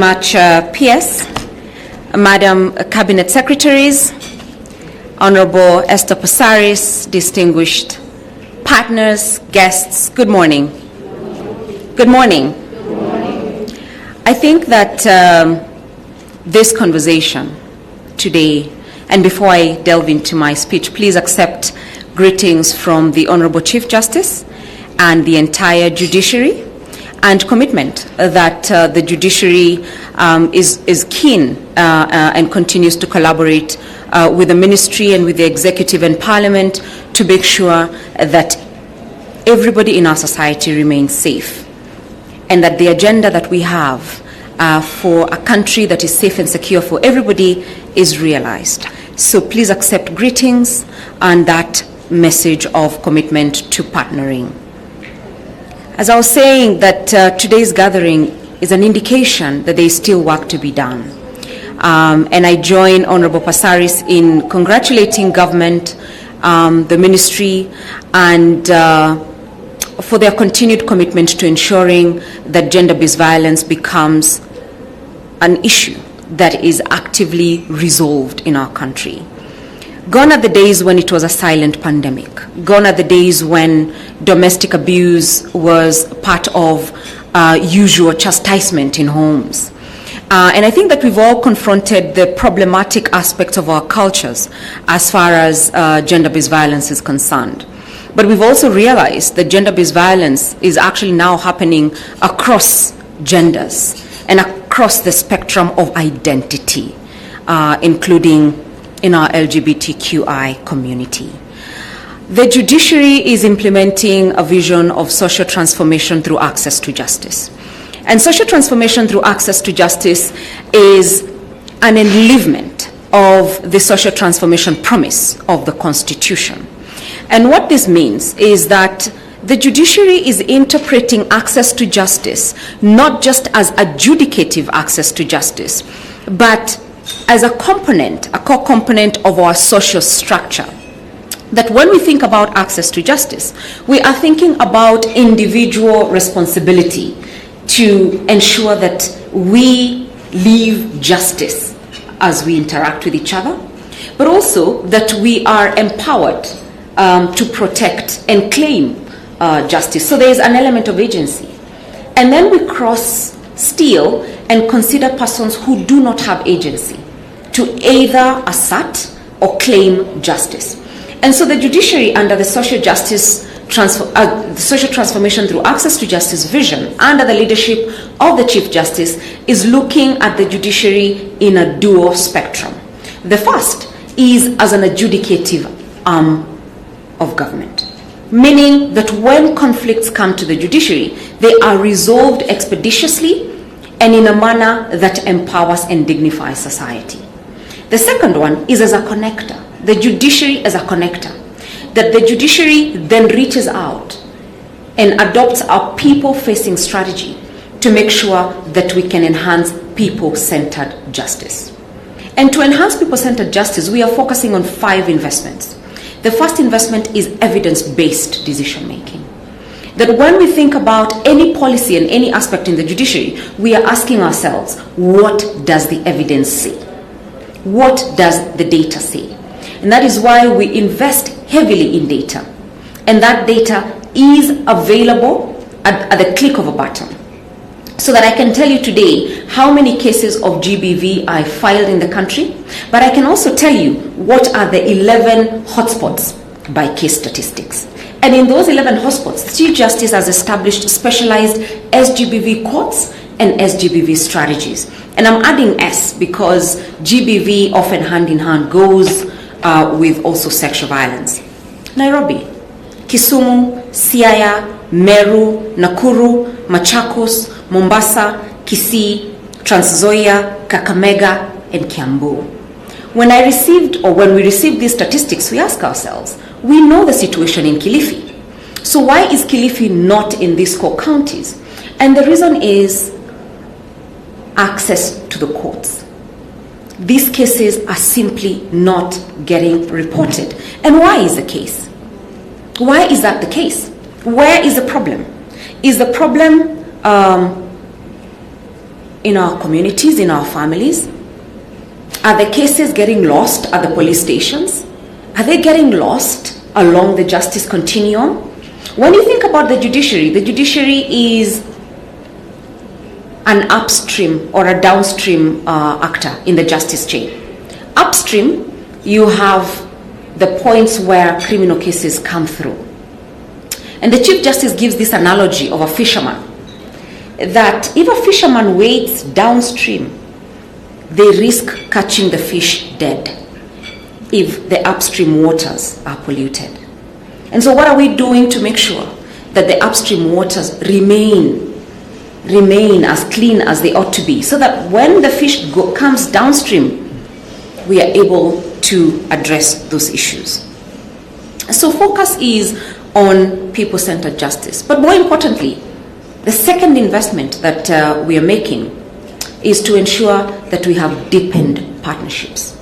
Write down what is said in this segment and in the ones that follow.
Much PS, Madam Cabinet Secretaries, Honorable Esther Pasaris, distinguished partners, guests, good morning. Good morning. I think that this conversation today, and before I delve into my speech, please accept greetings from the Honorable Chief Justice and the entire judiciary, and commitment that the judiciary is keen and continues to collaborate with the ministry and with the executive and parliament to make sure that everybody in our society remains safe, and that the agenda that we have for a country that is safe and secure for everybody is realized. So please accept greetings and that message of commitment to partnering. As I was saying, that today's gathering is an indication that there is still work to be done. And I join Honorable Pasaris in congratulating government, the ministry, and for their continued commitment to ensuring that gender-based violence becomes an issue that is actively resolved in our country. Gone are the days when it was a silent pandemic. Gone are the days when domestic abuse was part of usual chastisement in homes. And I think that we've all confronted the problematic aspects of our cultures as far as gender-based violence is concerned. But we've also realized that gender-based violence is actually now happening across genders and across the spectrum of identity, including in our LGBTQI community. The judiciary is implementing a vision of social transformation through access to justice. And social transformation through access to justice is an enlivement of the social transformation promise of the Constitution. And what this means is that the judiciary is interpreting access to justice not just as adjudicative access to justice, but as a component, a core component of our social structure. That when we think about access to justice, we are thinking about individual responsibility to ensure that we live justice as we interact with each other, but also that we are empowered to protect and claim justice. So there is an element of agency. And then we cross still and consider persons who do not have agency to either assert or claim justice. And so the judiciary, under the social transformation through access to justice vision, under the leadership of the Chief Justice, is looking at the judiciary in a dual spectrum. The first is as an adjudicative arm of government, meaning that when conflicts come to the judiciary, they are resolved expeditiously and in a manner that empowers and dignifies society. The second one is as a connector, the judiciary as a connector, that the judiciary then reaches out and adopts a people-facing strategy to make sure that we can enhance people-centered justice. And to enhance people-centered justice, we are focusing on 5 investments. The first investment is evidence-based decision-making. That when we think about any policy and any aspect in the judiciary, we are asking ourselves, what does the evidence say? What does the data say? And that is why we invest heavily in data. And that data is available at the click of a button. So that I can tell you today how many cases of GBV I filed in the country, but I can also tell you what are the 11 hotspots by case statistics. And in those 11 hotspots, the Chief Justice has established specialized SGBV courts and SGBV strategies. And I'm adding S because GBV often hand in hand goes with also sexual violence. Nairobi, Kisumu, Siaya, Meru, Nakuru, Machakos, Mombasa, Kisii, Trans Nzoia, Kakamega, and Kiambu. When we received these statistics, we ask ourselves, we know the situation in Kilifi. So why is Kilifi not in these core counties? And the reason is access to the courts. These cases are simply not getting reported. And why is the case? Why is that the case? Where is the problem? Is the problem in our communities, in our families? Are the cases getting lost at the police stations? Are they getting lost along the justice continuum? When you think about the judiciary is an upstream or a downstream actor in the justice chain. Upstream, you have the points where criminal cases come through. And the Chief Justice gives this analogy of a fisherman, that if a fisherman waits downstream, they risk catching the fish dead if the upstream waters are polluted. And so what are we doing to make sure that the upstream waters remain as clean as they ought to be, so that when the fish comes downstream, we are able to address those issues? So focus is on people-centered justice. But more importantly, the second investment that we are making is to ensure that we have deepened partnerships.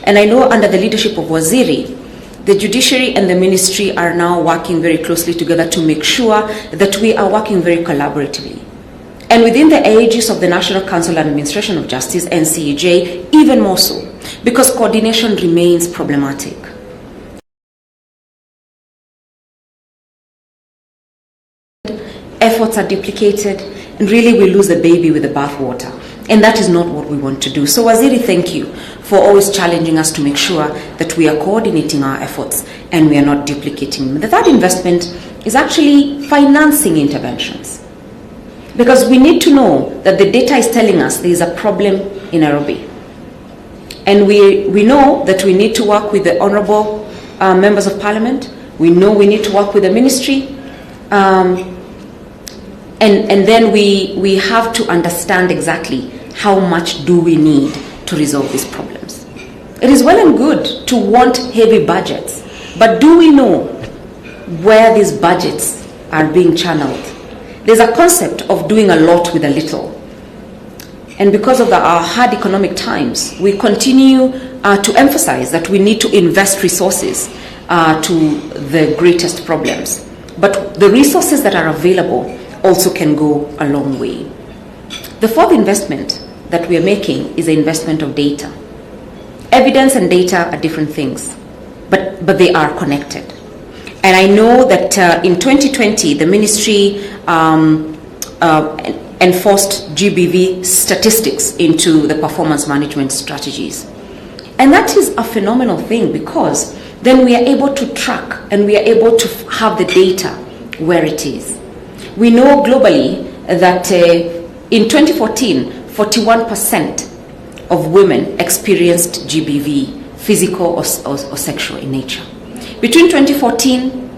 And I know under the leadership of Waziri, the judiciary and the ministry are now working very closely together to make sure that we are working very collaboratively. And within the aegis of the National Council on Administration of Justice, NCEJ, even more so, because coordination remains problematic. Efforts are duplicated, and really we lose the baby with the bathwater. And that is not what we want to do. So Waziri, thank you for always challenging us to make sure that we are coordinating our efforts and we are not duplicating them. The third investment is actually financing interventions. Because we need to know that the data is telling us there is a problem in Nairobi. And we know that we need to work with the honorable members of parliament. We know we need to work with the ministry. And then we have to understand exactly how much do we need to resolve these problems. It is well and good to want heavy budgets, but do we know where these budgets are being channeled? There's a concept of doing a lot with a little. And because of our hard economic times, we continue to emphasize that we need to invest resources to the greatest problems. But the resources that are available also can go a long way. The fourth investment that we are making is the investment of data. Evidence and data are different things, but they are connected. And I know that in 2020, the ministry enforced GBV statistics into the performance management strategies. And that is a phenomenal thing, because then we are able to track and we are able to have the data where it is. We know globally that in 2014, 41% of women experienced GBV, physical or sexual in nature. Between 2014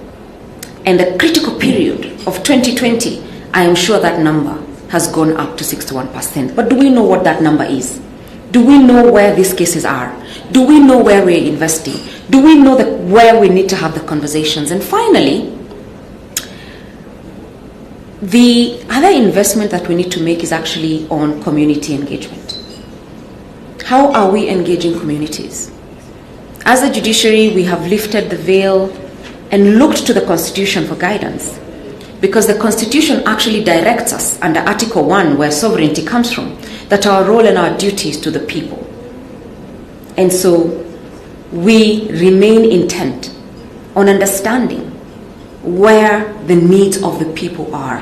and the critical period of 2020, I am sure that number has gone up to 61%. But do we know what that number is? Do we know where these cases are? Do we know where we're investing? Do we know where we need to have the conversations? And finally, the other investment that we need to make is actually on community engagement. How are we engaging communities? As a judiciary, we have lifted the veil and looked to the Constitution for guidance, because the Constitution actually directs us under Article 1, where sovereignty comes from, that our role and our duty is to the people. And so we remain intent on understanding where the needs of the people are,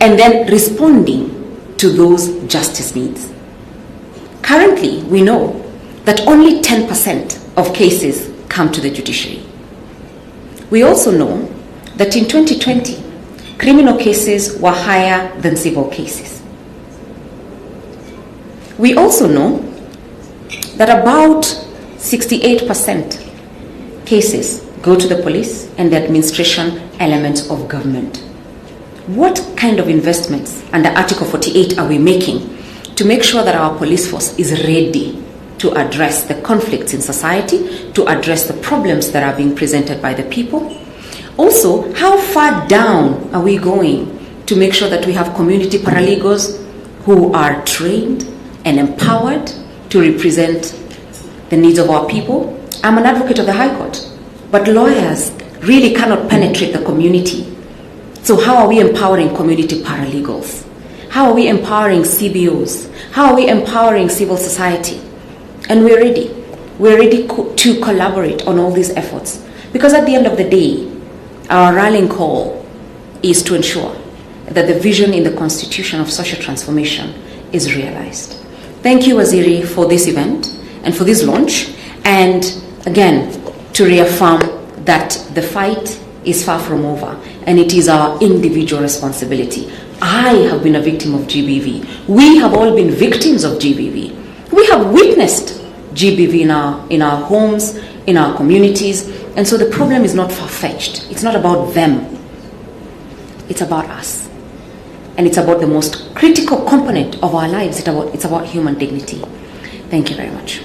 and then responding to those justice needs. Currently, we know that only 10% of cases come to the judiciary. We also know that in 2020, criminal cases were higher than civil cases. We also know that about 68% cases go to the police and the administration elements of government. What kind of investments under Article 48 are we making to make sure that our police force is ready to address the conflicts in society, to address the problems that are being presented by the people? Also, how far down are we going to make sure that we have community paralegals who are trained and empowered to represent the needs of our people? I'm an advocate of the High Court, but lawyers really cannot penetrate the community. So how are we empowering community paralegals? How are we empowering CBOs? How are we empowering civil society? And we're ready. We're ready to collaborate on all these efforts. Because at the end of the day, our rallying call is to ensure that the vision in the Constitution of social transformation is realized. Thank you, Waziri, for this event and for this launch. And again, to reaffirm that the fight is far from over and it is our individual responsibility. I have been a victim of GBV. We have all been victims of GBV. We have witnessed GBV in our homes, in our communities. And so the problem is not far-fetched. It's not about them. It's about us. And it's about the most critical component of our lives. It's about human dignity. Thank you very much.